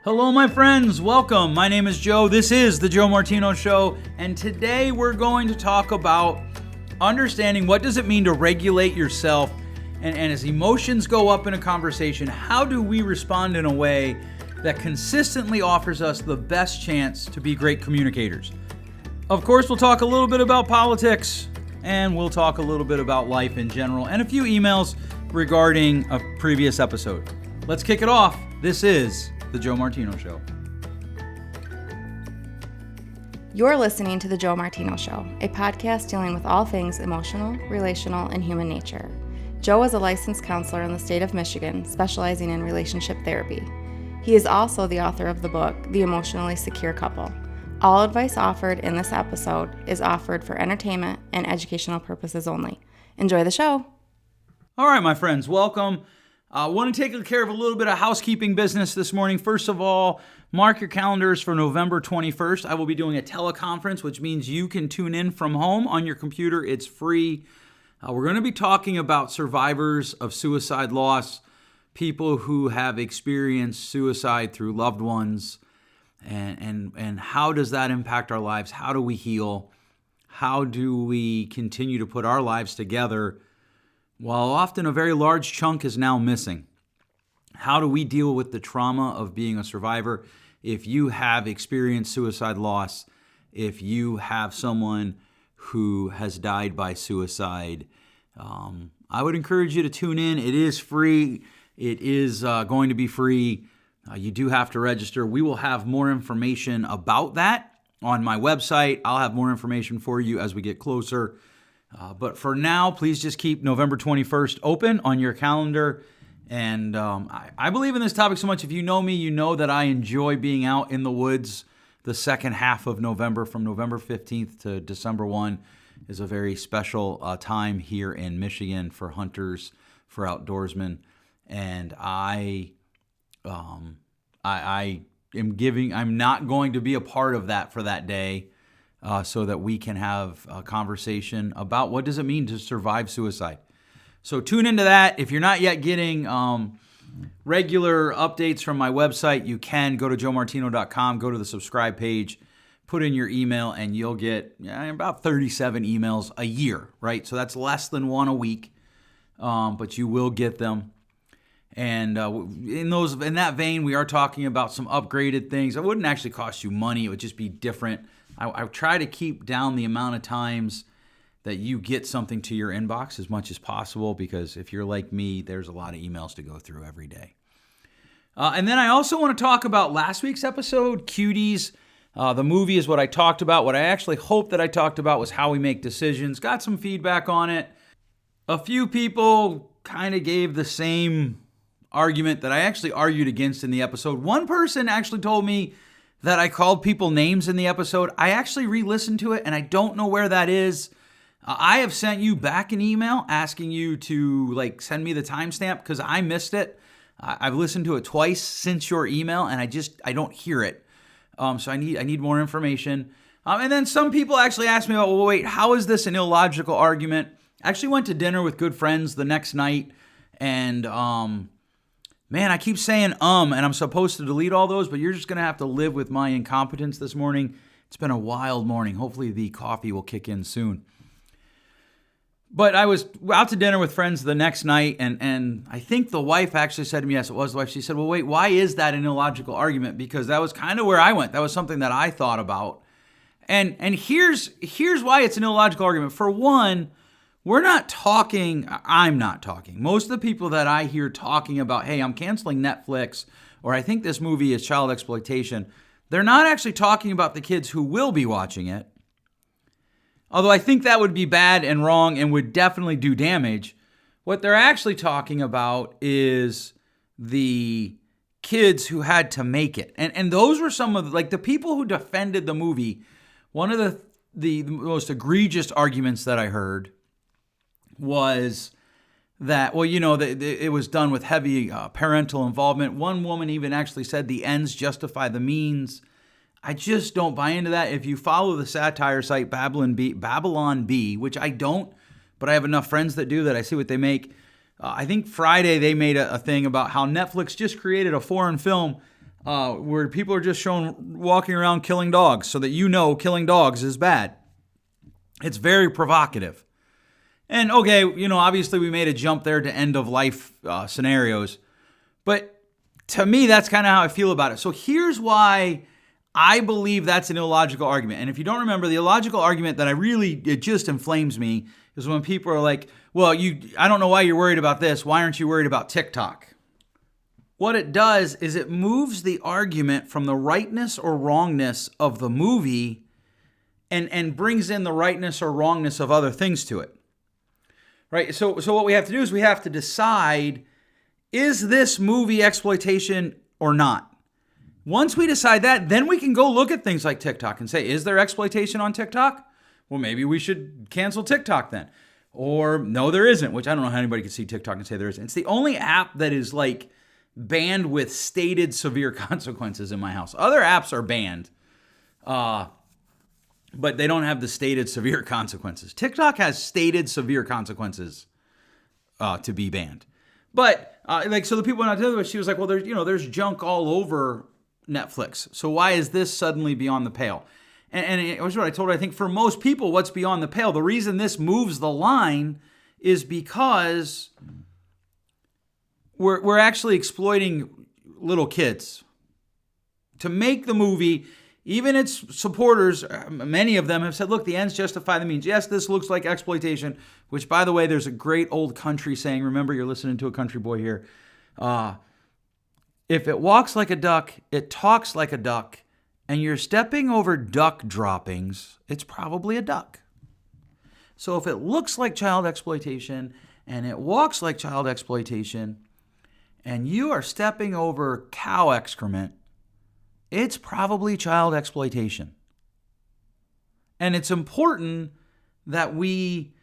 Hello, my friends. Welcome. My name is Joe. This is the Joe Martino Show, and today we're going to talk about understanding what does it mean to regulate yourself, and as emotions go up in a conversation, how do we respond in a way that consistently offers us the best chance to be great communicators. Of course, we'll talk a little bit about politics, and we'll talk a little bit about life in general, and a few emails regarding a previous episode. Let's kick it off. This is the Joe Martino Show. You're listening to the Joe Martino Show, a podcast dealing with all things emotional, relational, and human nature. Joe is a licensed counselor in the state of Michigan, specializing in relationship therapy. He is also the author of the book, The Emotionally Secure Couple. All advice offered in this episode is offered for entertainment and educational purposes only. Enjoy the show. All right, my friends, welcome. I want to take care of a little bit of housekeeping business this morning. First of all, mark your calendars for November 21st. I will be doing a teleconference, which means you can tune in from home on your computer. It's free. We're going to be talking about survivors of suicide loss, people who have experienced suicide through loved ones, and how does that impact our lives? How do we heal? How do we continue to put our lives together while often a very large chunk is now missing? How do we deal with the trauma of being a survivor? If you have experienced suicide loss, if you have someone who has died by suicide, I would encourage you to tune in. It is free. It is going to be free. You do have to register. We will have more information about that on my website. I'll have more information for you as we get closer. But for now, please just keep November 21st open on your calendar. And I believe in this topic so much. If you know me, you know that I enjoy being out in the woods. The second half of November, from November 15th to December 1, is a very special time here in Michigan for hunters, for outdoorsmen. And I'm not going to be a part of that for that day. So that we can have a conversation about what does it mean to survive suicide. So tune into that. If you're not yet getting regular updates from my website, you can go to joemartino.com, go to the subscribe page, put in your email, and you'll get about 37 emails a year, right? So that's less than one a week, but you will get them. And in that vein, we are talking about some upgraded things. It wouldn't actually cost you money. It would just be different. I try to keep down the amount of times that you get something to your inbox as much as possible, because if you're like me, there's a lot of emails to go through every day. And then I also want to talk about last week's episode, Cuties. The movie is what I talked about. What I actually hoped that I talked about was how we make decisions. Got some feedback on it. A few people kind of gave the same argument that I actually argued against in the episode. One person actually told me that I called people names in the episode. I actually re-listened to it, and I don't know where that is. I have sent you back an email asking you to send me the timestamp because I missed it. I've listened to it twice since your email, and I don't hear it. So I need more information. And then some people actually asked me about, well, wait, how is this an illogical argument? I actually went to dinner with good friends the next night, and man, I keep saying and I'm supposed to delete all those, but you're just going to have to live with my incompetence this morning. It's been a wild morning. Hopefully the coffee will kick in soon. But I was out to dinner with friends the next night, and I think the wife actually said to me, yes, it was the wife. She said, well, wait, why is that an illogical argument? Because that was kind of where I went. That was something that I thought about. And here's why it's an illogical argument. For one, I'm not talking. Most of the people that I hear talking about, hey, I'm canceling Netflix, or I think this movie is child exploitation, they're not actually talking about the kids who will be watching it. Although I think that would be bad and wrong and would definitely do damage. What they're actually talking about is the kids who had to make it. And those were some of the people who defended the movie. One of the most egregious arguments that I heard was that, well, it was done with heavy parental involvement. One woman even actually said the ends justify the means. I just don't buy into that. If you follow the satire site Babylon Bee, which I don't, but I have enough friends that do that I see what they make. I think Friday they made a thing about how Netflix just created a foreign film where people are just shown walking around killing dogs so that killing dogs is bad. It's very provocative. And okay, obviously we made a jump there to end of life scenarios. But to me, that's kind of how I feel about it. So here's why I believe that's an illogical argument. And if you don't remember, the illogical argument that it just inflames me is when people are like, well, I don't know why you're worried about this. Why aren't you worried about TikTok? What it does is it moves the argument from the rightness or wrongness of the movie and brings in the rightness or wrongness of other things to it. Right? So what we have to do is we have to decide, is this movie exploitation or not? Once we decide that, then we can go look at things like TikTok and say, is there exploitation on TikTok? Well, maybe we should cancel TikTok then. Or no, there isn't, which I don't know how anybody can see TikTok and say there isn't. It's the only app that is like banned with stated severe consequences in my house. Other apps are banned, but they don't have the stated severe consequences. TikTok has stated severe consequences to be banned. But so the people not dealing with, she was like, well, there's junk all over Netflix. So why is this suddenly beyond the pale? And it was what I told her. I think for most people, what's beyond the pale, the reason this moves the line is because we're actually exploiting little kids. To make the movie, even its supporters, many of them have said, look, the ends justify the means. Yes, this looks like exploitation, which, by the way, there's a great old country saying, remember, you're listening to a country boy here. If it walks like a duck, it talks like a duck, and you're stepping over duck droppings, it's probably a duck. So if it looks like child exploitation and it walks like child exploitation and you are stepping over cow excrement, it's probably child exploitation. And it's important that we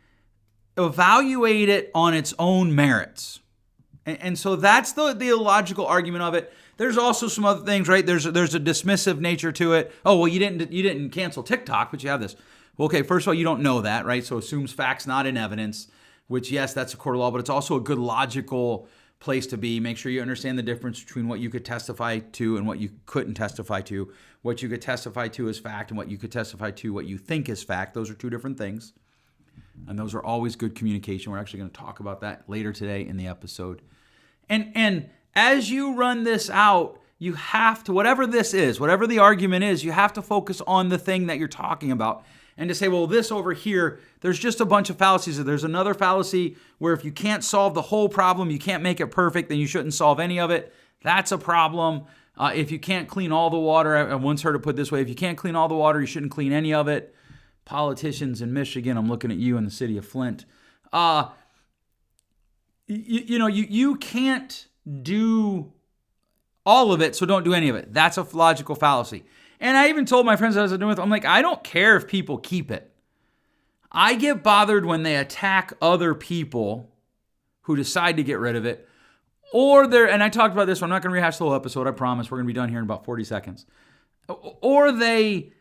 evaluate it on its own merits. And so that's the illogical argument of it. There's also some other things, right? There's a dismissive nature to it. Oh, well, you didn't cancel TikTok, but you have this. Well, okay, first of all, you don't know that, right? So assumes facts not in evidence, which, yes, that's a court of law, but it's also a good logical place to be. Make sure you understand the difference between what you could testify to and what you couldn't testify to. What you could testify to is fact, and what you could testify to what you think is fact. Those are two different things. And those are always good communication. We're actually going to talk about that later today in the episode. And as you run this out, you have to, whatever this is, whatever the argument is, you have to focus on the thing that you're talking about. And to say, well, this over here, there's just a bunch of fallacies. There's another fallacy where if you can't solve the whole problem, you can't make it perfect, then you shouldn't solve any of it. That's a problem. If you can't clean all the water, I once heard it put this way, if you can't clean all the water, you shouldn't clean any of it. Politicians in Michigan, I'm looking at you in the city of Flint. You can't do all of it, so don't do any of it. That's a logical fallacy. And I even told my friends I was doing with, I'm like, I don't care if people keep it. I get bothered when they attack other people who decide to get rid of it, and I talked about this, so I'm not going to rehash the whole episode, I promise. We're going to be done here in about 40 seconds. Or they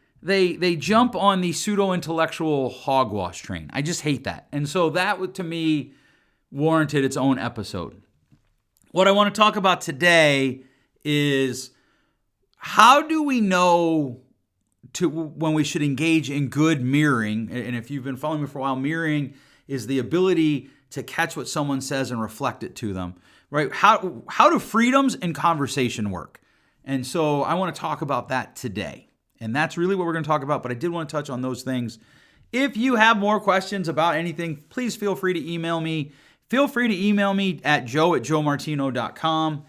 jump on the pseudo-intellectual hogwash train. I just hate that. And so that, to me, warranted its own episode. What I want to talk about today is how do we know when we should engage in good mirroring? And if you've been following me for a while, mirroring is the ability to catch what someone says and reflect it to them, right? How do freedoms in conversation work? And so I want to talk about that today. And that's really what we're going to talk about, but I did want to touch on those things. If you have more questions about anything, please feel free to email me. Feel free to email me at joe@joemartino.com,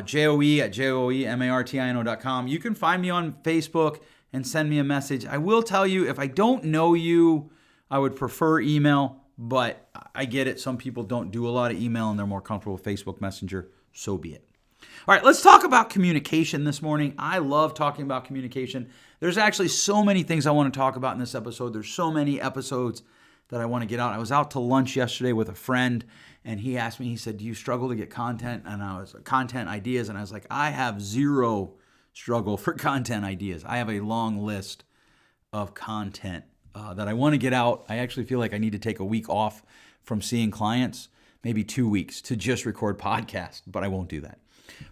joe@joemartino.com. You can find me on Facebook and send me a message. I will tell you, if I don't know you, I would prefer email, but I get it. Some people don't do a lot of email and they're more comfortable with Facebook Messenger. So be it. All right, let's talk about communication this morning. I love talking about communication. There's actually so many things I want to talk about in this episode. There's so many episodes that I want to get out. I was out to lunch yesterday with a friend, and he asked me, he said, do you struggle to get content? And content ideas. And I was like, I have zero struggle for content ideas. I have a long list of content that I want to get out. I actually feel like I need to take a week off from seeing clients, maybe 2 weeks, to just record podcasts, but I won't do that.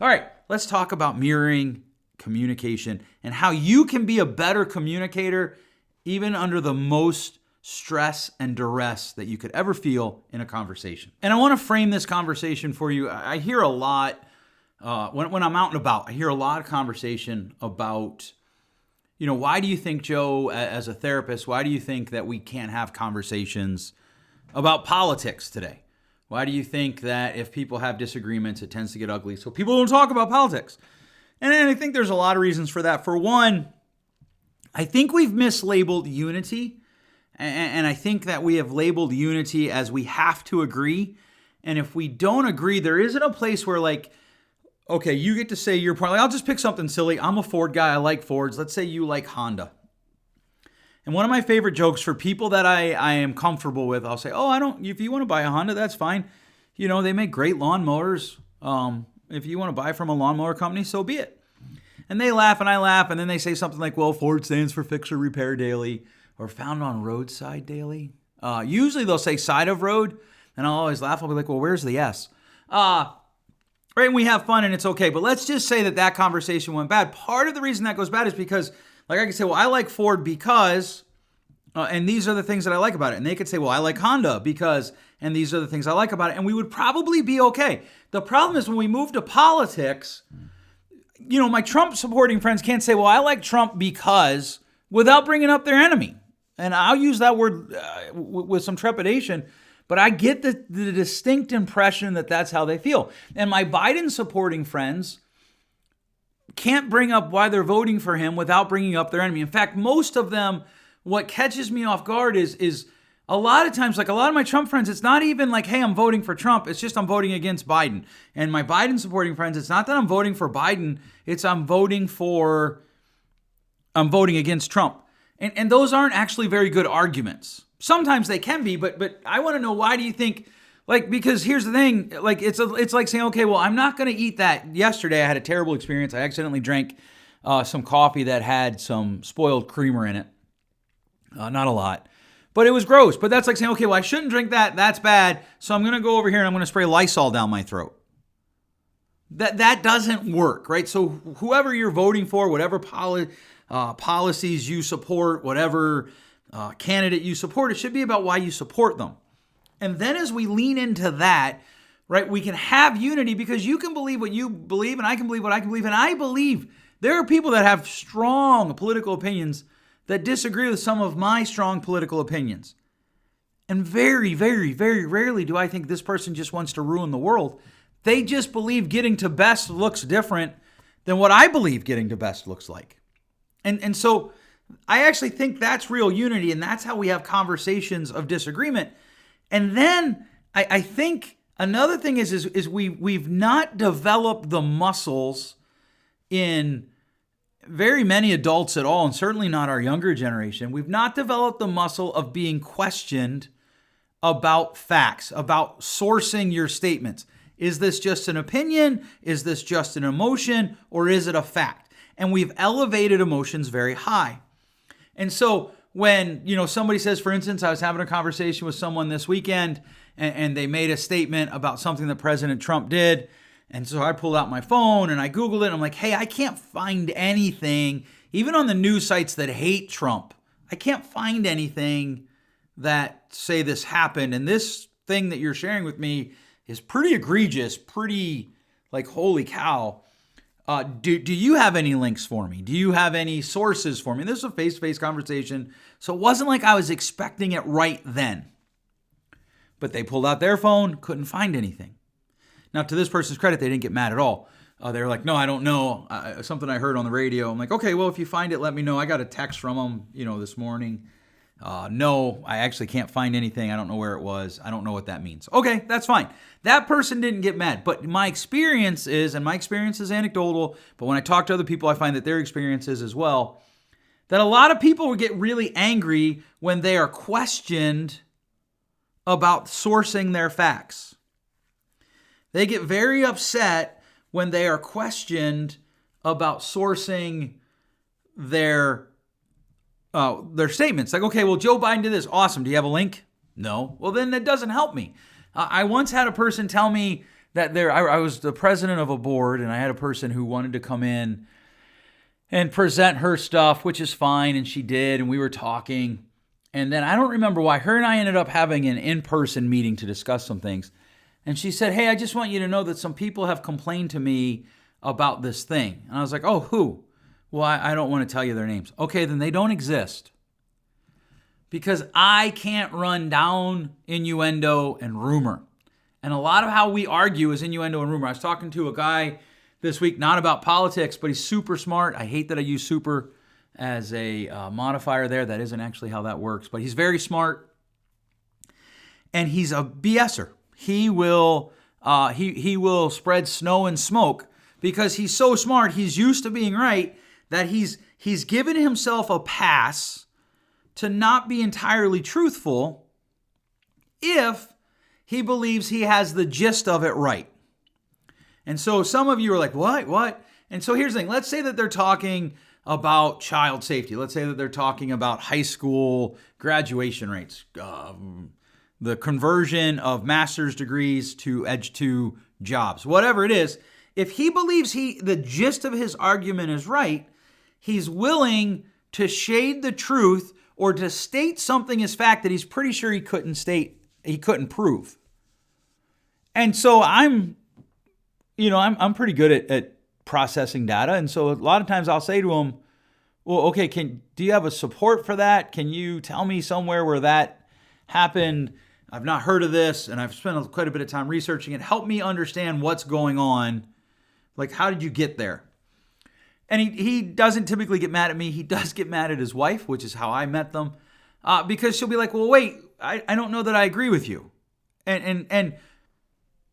All right, let's talk about mirroring communication and how you can be a better communicator even under the most stress and duress that you could ever feel in a conversation. And I want to frame this conversation for you. I hear a lot, when I'm out and about, I hear a lot of conversation about, why do you think, Joe, as a therapist, why do you think that we can't have conversations about politics today? Why do you think that if people have disagreements, it tends to get ugly? So people don't talk about politics. And I think there's a lot of reasons for that. For one, I think we've mislabeled unity. And I think that we have labeled unity as we have to agree. And if we don't agree, there isn't a place where okay, you get to say your part. I'll just pick something silly. I'm a Ford guy. I like Fords. Let's say you like Honda. And one of my favorite jokes for people that I am comfortable with, I'll say, if you want to buy a Honda, that's fine. They make great lawnmowers. If you want to buy from a lawnmower company, so be it. And they laugh and I laugh. And then they say something like, well, Ford stands for Fix or Repair Daily or Found on Roadside Daily. Usually they'll say side of road. And I'll always laugh. I'll be like, well, where's the S? Right, and we have fun and it's okay. But let's just say that conversation went bad. Part of the reason that goes bad is because, I can say, well, I like Ford because, and these are the things that I like about it. And they could say, well, I like Honda because, and these are the things I like about it. And we would probably be okay. The problem is when we move to politics, my Trump supporting friends can't say, well, I like Trump because, without bringing up their enemy. And I'll use that word with some trepidation. But I get the distinct impression that that's how they feel. And my Biden supporting friends can't bring up why they're voting for him without bringing up their enemy. In fact, most of them, what catches me off guard is a lot of times, a lot of my Trump friends, it's not even like, hey, I'm voting for Trump. It's just I'm voting against Biden. And my Biden supporting friends, it's not that I'm voting for Biden. It's I'm voting against Trump. And those aren't actually very good arguments. Sometimes they can be, but I want to know, why do you think, because here's the thing, it's like saying, okay, well, I'm not going to eat that. Yesterday I had a terrible experience. I accidentally drank some coffee that had some spoiled creamer in it. Not a lot, but it was gross. But that's like saying, okay, well, I shouldn't drink that. That's bad. So I'm going to go over here and I'm going to spray Lysol down my throat. That doesn't work, right? So whoever you're voting for, whatever policies you support, whatever candidate you support, it should be about why you support them. And then as we lean into that, right, we can have unity because you can believe what you believe and I can believe what I can believe. And I believe there are people that have strong political opinions that disagree with some of my strong political opinions. And very, very, very rarely do I think this person just wants to ruin the world. They just believe getting to best looks different than what I believe getting to best looks like. And so I actually think that's real unity, and that's how we have conversations of disagreement. And then I think another thing is we've not developed the muscles in very many adults at all, and certainly not our younger generation. We've not developed the muscle of being questioned about facts, about sourcing your statements. Is this just an opinion? Is this just an emotion? Or is it a fact? And we've elevated emotions very high. And so when, somebody says, for instance, I was having a conversation with someone this weekend and they made a statement about something that President Trump did. And so I pulled out my phone and I Googled it. And I'm like, hey, I can't find anything, even on the news sites that hate Trump. I can't find anything that say this happened. And this thing that you're sharing with me is pretty egregious, pretty holy cow. Do you have any links for me? Do you have any sources for me? This is a face-to-face conversation, so it wasn't like I was expecting it right then. But they pulled out their phone, couldn't find anything. Now, to this person's credit, they didn't get mad at all. They were like, no, I don't know. Something I heard on the radio. I'm like, okay, well, if you find it, let me know. I got a text from them, this morning. No, I actually can't find anything. I don't know where it was. I don't know what that means. Okay, that's fine. That person didn't get mad. But my experience is, and my experience is anecdotal, but when I talk to other people, I find that their experience is as well, that a lot of people will get really angry when they are questioned about sourcing their facts. They get very upset when they are questioned about sourcing their statements. Like, okay, well, Joe Biden did this. Awesome. Do you have a link? No. Well, then that doesn't help me. I once had a person tell me that I was the president of a board, and I had a person who wanted to come in and present her stuff, which is fine. And she did. And we were talking. And then I don't remember why her and I ended up having an in-person meeting to discuss some things. And she said, hey, I just want you to know that some people have complained to me about this thing. And I was like, oh, who? Well, I don't want to tell you their names. Okay, then they don't exist. Because I can't run down innuendo and rumor. And a lot of how we argue is innuendo and rumor. I was talking to a guy this week, not about politics, but he's super smart. I hate that I use super as a modifier there. That isn't actually how that works. But he's very smart. And he's a BSer. He will spread snow and smoke because he's so smart. He's used to being right that he's given himself a pass to not be entirely truthful if he believes he has the gist of it right. And so some of you are like, what? And so here's the thing. Let's say that they're talking about child safety. Let's say that they're talking about high school graduation rates, the conversion of master's degrees to Edge 2 jobs, whatever it is. If he believes the gist of his argument is right, he's willing to shade the truth or to state something as fact that he's pretty sure he couldn't prove. And so I'm pretty good at processing data. And so a lot of times I'll say to him, well, okay, do you have a support for that? Can you tell me somewhere where that happened? I've not heard of this, and I've spent quite a bit of time researching it. Help me understand what's going on. Like, how did you get there? And he doesn't typically get mad at me. He does get mad at his wife, which is how I met them, because she'll be like, well, wait, I don't know that I agree with you. And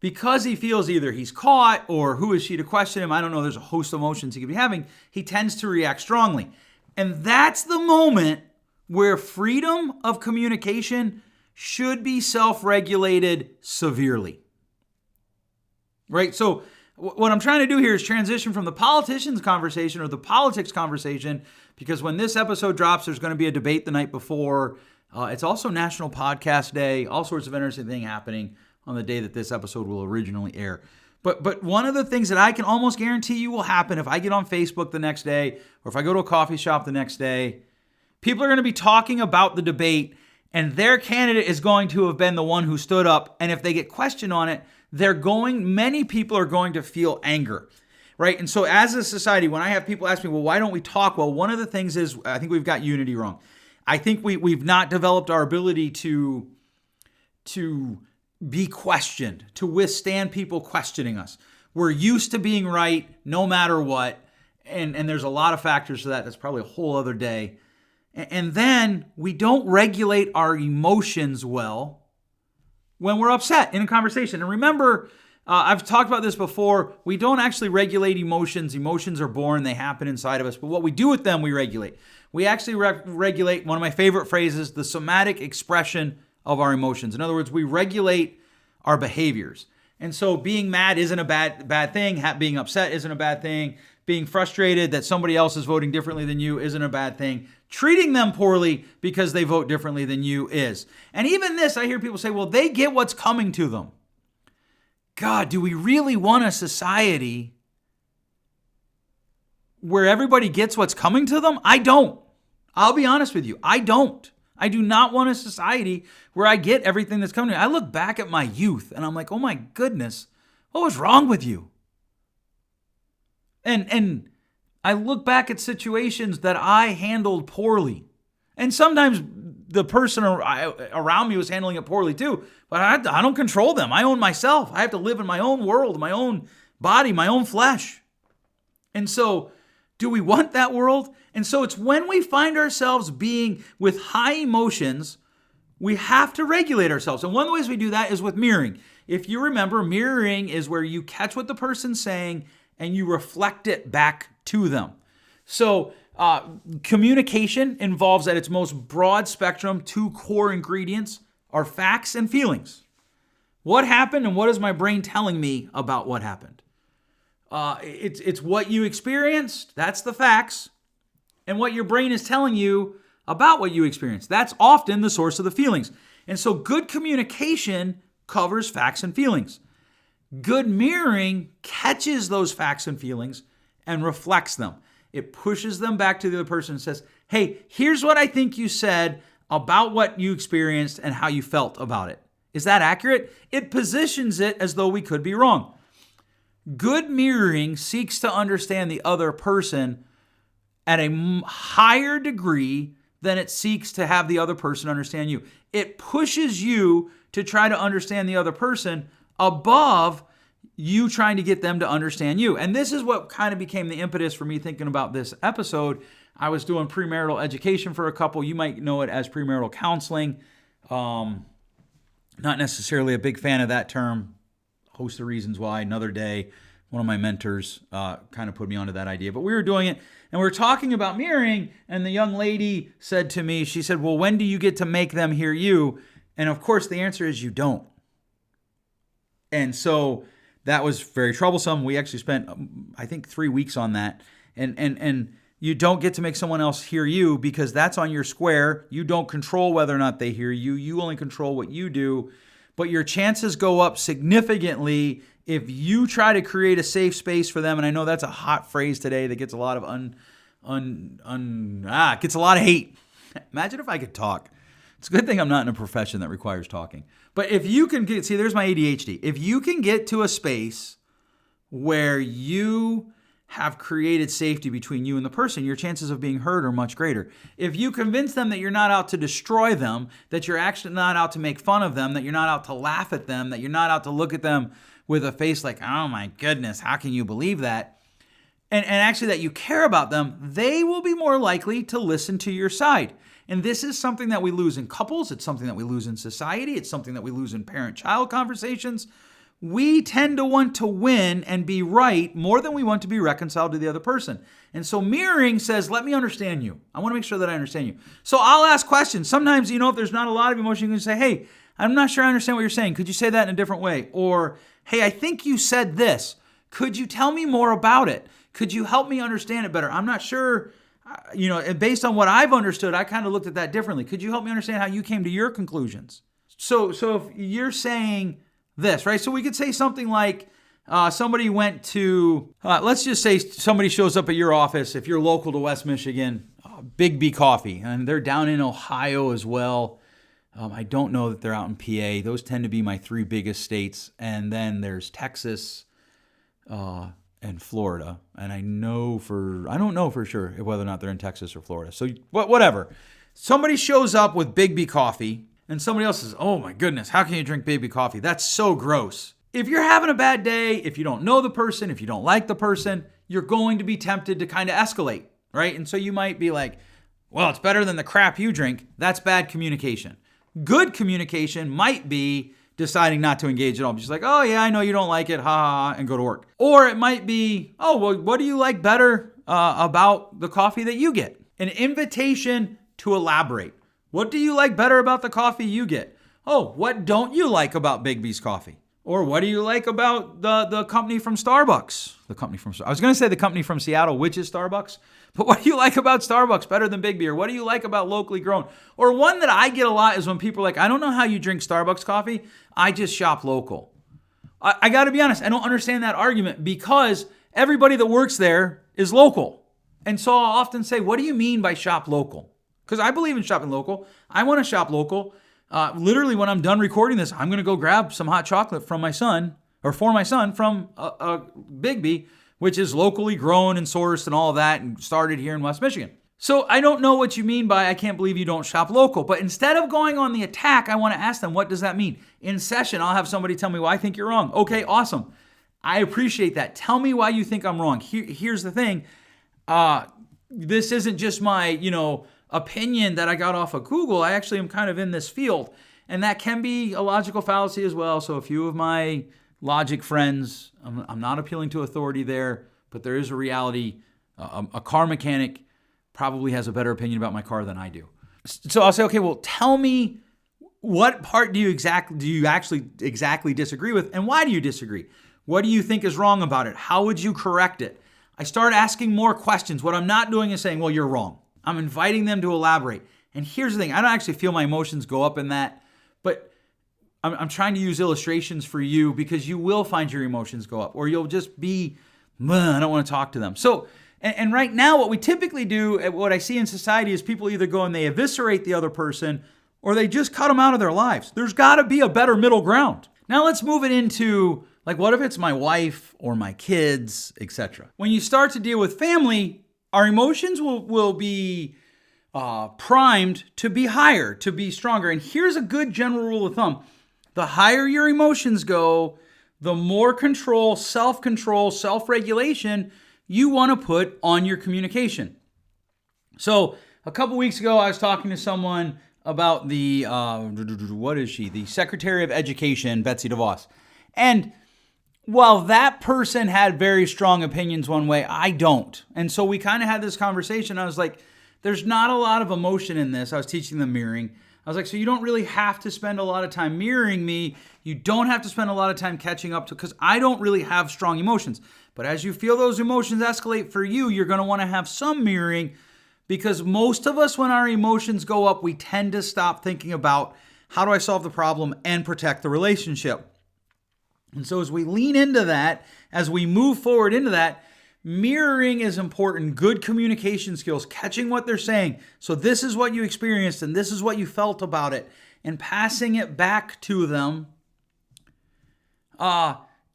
because he feels either he's caught or who is she to question him, I don't know, there's a host of emotions he could be having, he tends to react strongly. And that's the moment where freedom of communication should be self-regulated severely. Right? So what I'm trying to do here is transition from the politicians conversation or the politics conversation, because when this episode drops, there's going to be a debate the night before. It's also National Podcast Day, all sorts of interesting things happening on the day that this episode will originally air. But one of the things that I can almost guarantee you will happen if I get on Facebook the next day or if I go to a coffee shop the next day, people are going to be talking about the debate and their candidate is going to have been the one who stood up. And if they get questioned on it, many people are going to feel anger, right? And so as a society, when I have people ask me, well, why don't we talk? Well, one of the things is I think we've got unity wrong. I think we've not developed our ability to be questioned, to withstand people questioning us. We're used to being right no matter what. And there's a lot of factors to that. That's probably a whole other day. And then we don't regulate our emotions well when we're upset in a conversation. And remember, I've talked about this before. We don't actually regulate emotions. Emotions are born. They happen inside of us. But what we do with them, we regulate. We actually regulate, one of my favorite phrases, the somatic expression of our emotions. In other words, we regulate our behaviors. And so being mad isn't a bad thing. Being upset isn't a bad thing. Being frustrated that somebody else is voting differently than you isn't a bad thing. Treating them poorly because they vote differently than you is. And even this, I hear people say, well, they get what's coming to them. God, do we really want a society where everybody gets what's coming to them? I don't. I'll be honest with you. I don't. I do not want a society where I get everything that's coming to me. I look back at my youth and I'm like, oh my goodness, what was wrong with you? And I look back at situations that I handled poorly. And sometimes the person around me was handling it poorly too. But I don't control them. I own myself. I have to live in my own world, my own body, my own flesh. And so, do we want that world? And so it's when we find ourselves being with high emotions, we have to regulate ourselves. And one of the ways we do that is with mirroring. If you remember, mirroring is where you catch what the person's saying and you reflect it back to them. So communication involves at its most broad spectrum, two core ingredients are facts and feelings. What happened and what is my brain telling me about what happened? It's what you experienced, that's the facts, and what your brain is telling you about what you experienced. That's often the source of the feelings. And so good communication covers facts and feelings. Good mirroring catches those facts and feelings and reflects them. It pushes them back to the other person and says, hey, here's what I think you said about what you experienced and how you felt about it. Is that accurate? It positions it as though we could be wrong. Good mirroring seeks to understand the other person at a higher degree than it seeks to have the other person understand you. It pushes you to try to understand the other person above you trying to get them to understand you. And this is what kind of became the impetus for me thinking about this episode. I was doing premarital education for a couple. You might know it as premarital counseling. Not necessarily a big fan of that term. Host of reasons why. Another day, one of my mentors kind of put me onto that idea. But we were doing it, and we were talking about mirroring, and the young lady said to me, she said, well, when do you get to make them hear you? And of course, the answer is you don't. And so that was very troublesome. We actually spent, I think, 3 weeks on that. And you don't get to make someone else hear you because that's on your square. You don't control whether or not they hear you. You only control what you do. But your chances go up significantly if you try to create a safe space for them. And I know that's a hot phrase today that gets a lot of gets a lot of hate. Imagine if I could talk. It's a good thing I'm not in a profession that requires talking. But if you can get, there's my ADHD. If you can get to a space where you have created safety between you and the person, your chances of being heard are much greater. If you convince them that you're not out to destroy them, that you're actually not out to make fun of them, that you're not out to laugh at them, that you're not out to look at them with a face like, oh my goodness, how can you believe that? And actually that you care about them, they will be more likely to listen to your side. And this is something that we lose in couples. It's something that we lose in society. It's something that we lose in parent-child conversations. We tend to want to win and be right more than we want to be reconciled to the other person. And so mirroring says, let me understand you. I want to make sure that I understand you. So I'll ask questions. Sometimes, if there's not a lot of emotion, you can say, hey, I'm not sure I understand what you're saying. Could you say that in a different way? Or, hey, I think you said this. Could you tell me more about it? Could you help me understand it better? I'm not sure. Based on what I've understood, I kind of looked at that differently. Could you help me understand how you came to your conclusions? So if you're saying this, right? So we could say something like somebody went to, let's just say somebody shows up at your office, if you're local to West Michigan, Big B Coffee, and they're down in Ohio as well. I don't know that they're out in PA. Those tend to be my 3 biggest states. And then there's Texas, and Florida, and I don't know for sure whether or not they're in Texas or Florida. So whatever. Somebody shows up with Big B Coffee, and somebody else says, oh my goodness, how can you drink Big B Coffee? That's so gross. If you're having a bad day, if you don't know the person, if you don't like the person, you're going to be tempted to kind of escalate, right? And so you might be like, well, it's better than the crap you drink. That's bad communication. Good communication might be deciding not to engage at all. Just like, oh yeah, I know you don't like it, ha ha, and go to work. Or it might be, oh, well, what do you like better about the coffee that you get? An invitation to elaborate. What do you like better about the coffee you get? Oh, what don't you like about Big B's coffee? Or what do you like about the company from Starbucks? I was going to say the company from Seattle, which is Starbucks. But what do you like about Starbucks better than Big B? Or what do you like about locally grown? Or one that I get a lot is when people are like, I don't know how you drink Starbucks coffee. I just shop local. I got to be honest. I don't understand that argument because everybody that works there is local. And so I'll often say, what do you mean by shop local? Because I believe in shopping local. I want to shop local. Literally, when I'm done recording this, I'm going to go grab some hot chocolate from my son, or for my son, from Big B, which is locally grown and sourced and all of that, and started here in West Michigan. So I don't know what you mean by I can't believe you don't shop local. But instead of going on the attack, I want to ask them, what does that mean? In session, I'll have somebody tell me, well, I think you're wrong. Okay, awesome. I appreciate that. Tell me why you think I'm wrong. Here's the thing. This isn't just my, opinion that I got off of Google. I actually am kind of in this field. And that can be a logical fallacy as well. So a few of my logic friends, I'm not appealing to authority there, but there is a reality. A car mechanic probably has a better opinion about my car than I do. So I'll say, okay, well, tell me what part do you actually exactly disagree with, and why do you disagree? What do you think is wrong about it? How would you correct it? I start asking more questions. What I'm not doing is saying, well, you're wrong. I'm inviting them to elaborate. And here's the thing. I don't actually feel my emotions go up in that, but I'm trying to use illustrations for you because you will find your emotions go up, or you'll just be, I don't want to talk to them. So, And right now, what we typically do, what I see in society, is people either go and they eviscerate the other person, or they just cut them out of their lives. There's got to be a better middle ground. Now let's move it into, like, what if it's my wife or my kids, etc. When you start to deal with family, our emotions will be primed to be higher, to be stronger. And here's a good general rule of thumb. The higher your emotions go, the more control, self-regulation you want to put on your communication. So a couple weeks ago, I was talking to someone about the, the Secretary of Education, Betsy DeVos. And while that person had very strong opinions one way, I don't. And so we kind of had this conversation. I was like, there's not a lot of emotion in this. I was teaching them mirroring. I was like, so you don't really have to spend a lot of time mirroring me. You don't have to spend a lot of time catching up to, because I don't really have strong emotions. But as you feel those emotions escalate for you, you're going to want to have some mirroring, because most of us, when our emotions go up, we tend to stop thinking about how do I solve the problem and protect the relationship. And so as we lean into that, as we move forward into that, mirroring is important. Good communication skills, catching what they're saying. So this is what you experienced and this is what you felt about it, and passing it back to them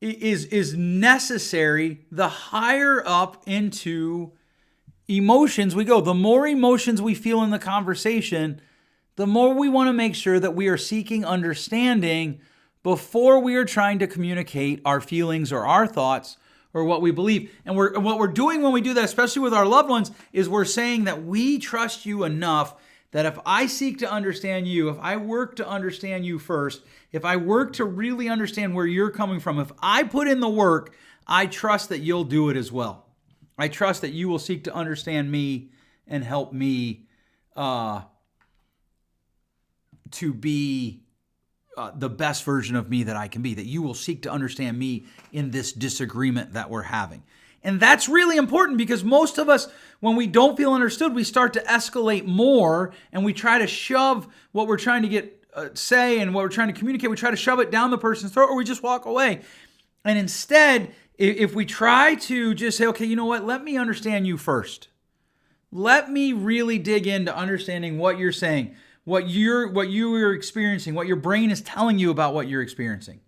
is necessary. The higher up into emotions we go, the more emotions we feel in the conversation, the more we want to make sure that we are seeking understanding before we are trying to communicate our feelings or our thoughts or what we believe. And what we're doing when we do that, especially with our loved ones, is we're saying that we trust you enough that if I seek to understand you, if I work to understand you first, if I work to really understand where you're coming from, if I put in the work, I trust that you'll do it as well. I trust that you will seek to understand me and help me to be the best version of me that I can be, that you will seek to understand me in this disagreement that we're having. And that's really important, because most of us, when we don't feel understood, we start to escalate more, and we try to shove what we're trying to say and what we're trying to communicate, we try to shove it down the person's throat, or we just walk away. And instead, if we try to just say, okay, you know what, let me understand you first. Let me really dig into understanding what you're saying, what you are experiencing, what your brain is telling you about what you're experiencing.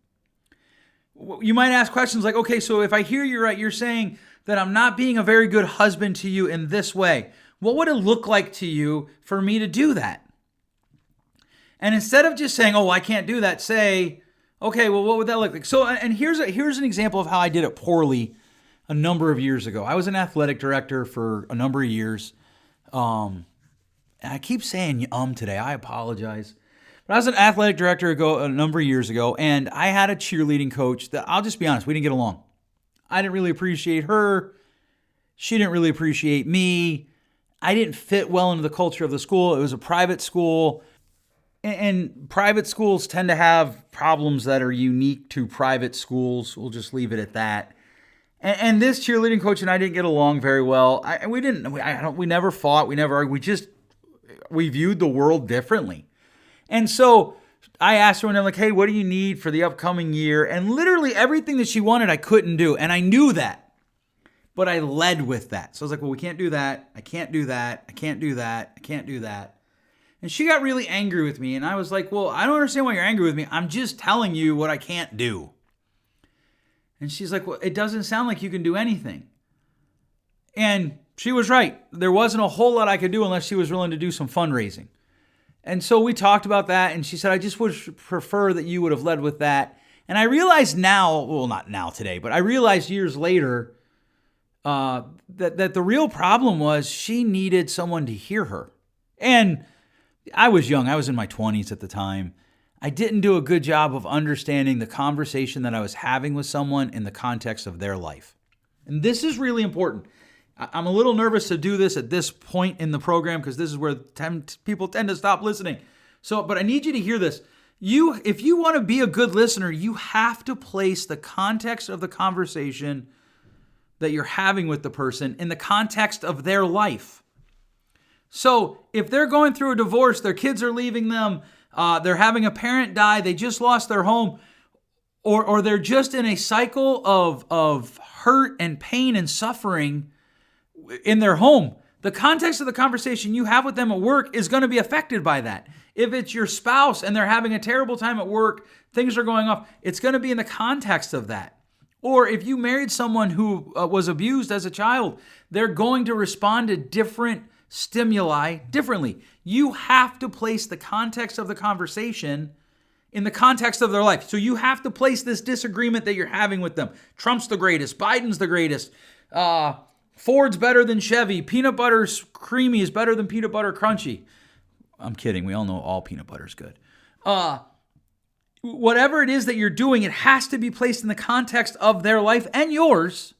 You might ask questions like, okay, so if I hear you right, you're saying that I'm not being a very good husband to you in this way. What would it look like to you for me to do that? And instead of just saying, oh, I can't do that, say, okay, well, what would that look like? So, and here's an example of how I did it poorly a number of years ago. I was an athletic director for a number of years. And I keep saying today. I apologize. But I was an athletic director a number of years ago, and I had a cheerleading coach that, I'll just be honest, we didn't get along. I didn't really appreciate her. She didn't really appreciate me. I didn't fit well into the culture of the school. It was a private school. And private schools tend to have problems that are unique to private schools. We'll just leave it at that. And this cheerleading coach and I didn't get along very well. We never fought. We never argued. We viewed the world differently. And so I asked her, and I'm like, hey, what do you need for the upcoming year? And literally everything that she wanted, I couldn't do. And I knew that. But I led with that. So I was like, well, we can't do that. I can't do that. I can't do that. I can't do that. And she got really angry with me. And I was like, well, I don't understand why you're angry with me. I'm just telling you what I can't do. And she's like, well, it doesn't sound like you can do anything. And she was right. There wasn't a whole lot I could do unless she was willing to do some fundraising. And so we talked about that. And she said, I just would prefer that you would have led with that. And I realized now, well, not now today, but I realized years later that the real problem was she needed someone to hear her. And I was young. I was in my 20s at the time. I didn't do a good job of understanding the conversation that I was having with someone in the context of their life. And this is really important. I'm a little nervous to do this at this point in the program because this is where people tend to stop listening. But I need you to hear this. If you want to be a good listener, you have to place the context of the conversation that you're having with the person in the context of their life. So if they're going through a divorce, their kids are leaving them, they're having a parent die, they just lost their home, or they're just in a cycle of hurt and pain and suffering, in their home, the context of the conversation you have with them at work is going to be affected by that. If it's your spouse and they're having a terrible time at work, things are going off, it's going to be in the context of that. Or if you married someone who was abused as a child, they're going to respond to different stimuli differently. You have to place the context of the conversation in the context of their life. So you have to place this disagreement that you're having with them. Trump's the greatest. Biden's the greatest. Ford's better than Chevy. Peanut butter creamy is better than peanut butter crunchy. I'm kidding. We all know all peanut butter is good. Whatever it is that you're doing, it has to be placed in the context of their life and yours.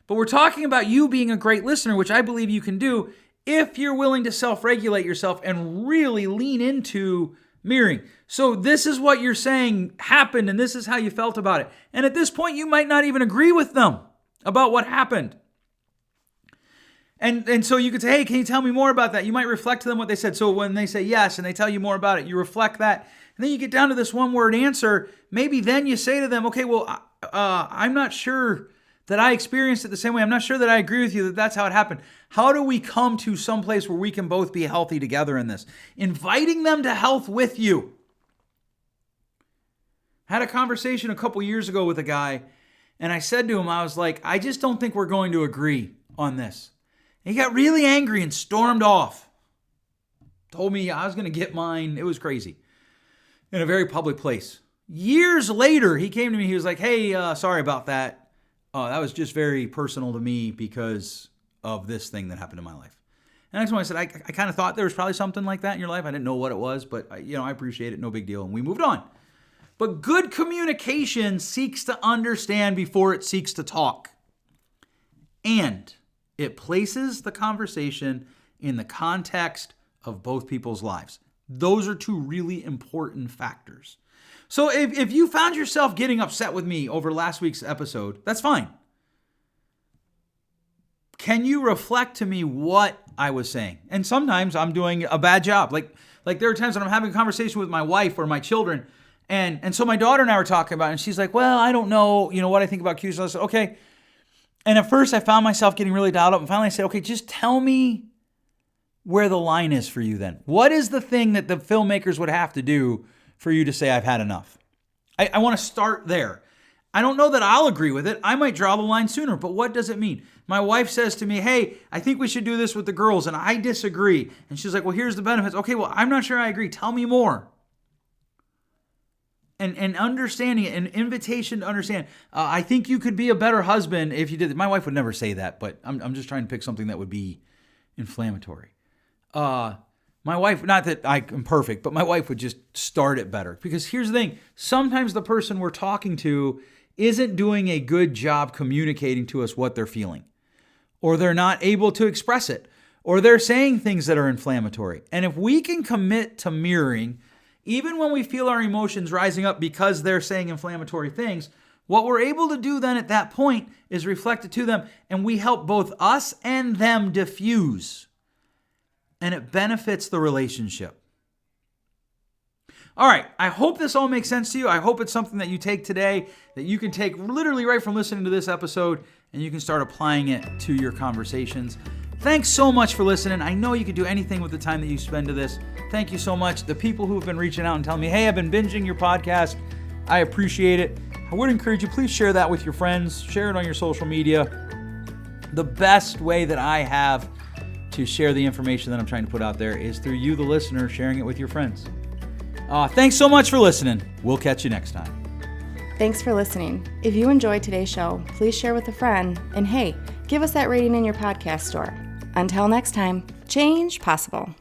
But we're talking about you being a great listener, which I believe you can do if you're willing to self-regulate yourself and really lean into mirroring. So this is what you're saying happened, and this is how you felt about it. And at this point, you might not even agree with them about what happened. And so you could say, hey, can you tell me more about that? You might reflect to them what they said. So when they say yes and they tell you more about it, you reflect that. And then you get down to this one-word answer. Maybe then you say to them, okay, well, I'm not sure that I experienced it the same way. I'm not sure that I agree with you that that's how it happened. How do we come to some place where we can both be healthy together in this? Inviting them to health with you. I had a conversation a couple years ago with a guy, and I said to him, I was like, I just don't think we're going to agree on this. And he got really angry and stormed off. Told me I was going to get mine. It was crazy. In a very public place. Years later, he came to me. He was like, hey, sorry about that. That was just very personal to me because of this thing that happened in my life. And that's when I said, I kind of thought there was probably something like that in your life. I didn't know what it was, but I appreciate it. No big deal. And we moved on. But good communication seeks to understand before it seeks to talk. And it places the conversation in the context of both people's lives. Those are two really important factors. So if you found yourself getting upset with me over last week's episode, that's fine. Can you reflect to me what I was saying? And sometimes I'm doing a bad job. Like there are times when I'm having a conversation with my wife or my children, and so my daughter and I were talking about it, and she's like, well, I don't know, what I think about cues. So I said, okay. And at first I found myself getting really dialed up, and finally I said, okay, just tell me where the line is for you then. What is the thing that the filmmakers would have to do for you to say, I've had enough? I want to start there. I don't know that I'll agree with it. I might draw the line sooner, but what does it mean? My wife says to me, hey, I think we should do this with the girls, and I disagree. And she's like, well, here's the benefits. Okay, well, I'm not sure I agree. Tell me more. And understanding it, an invitation to understand. I think you could be a better husband if you did. My wife would never say that, but I'm just trying to pick something that would be inflammatory. My wife, not that I am perfect, but my wife would just start it better. Because here's the thing. Sometimes the person we're talking to isn't doing a good job communicating to us what they're feeling. Or they're not able to express it. Or they're saying things that are inflammatory. And if we can commit to mirroring, even when we feel our emotions rising up because they're saying inflammatory things, what we're able to do then at that point is reflect it to them, and we help both us and them diffuse. And it benefits the relationship. All right, I hope this all makes sense to you. I hope it's something that you take today, that you can take literally right from listening to this episode, and you can start applying it to your conversations. Thanks so much for listening. I know you could do anything with the time that you spend to this. Thank you so much. The people who have been reaching out and telling me, hey, I've been binging your podcast, I appreciate it. I would encourage you, please share that with your friends. Share it on your social media. The best way that I have to share the information that I'm trying to put out there is through you, the listener, sharing it with your friends. Thanks so much for listening. We'll catch you next time. Thanks for listening. If you enjoyed today's show, please share with a friend. And hey, give us that rating in your podcast store. Until next time, change possible.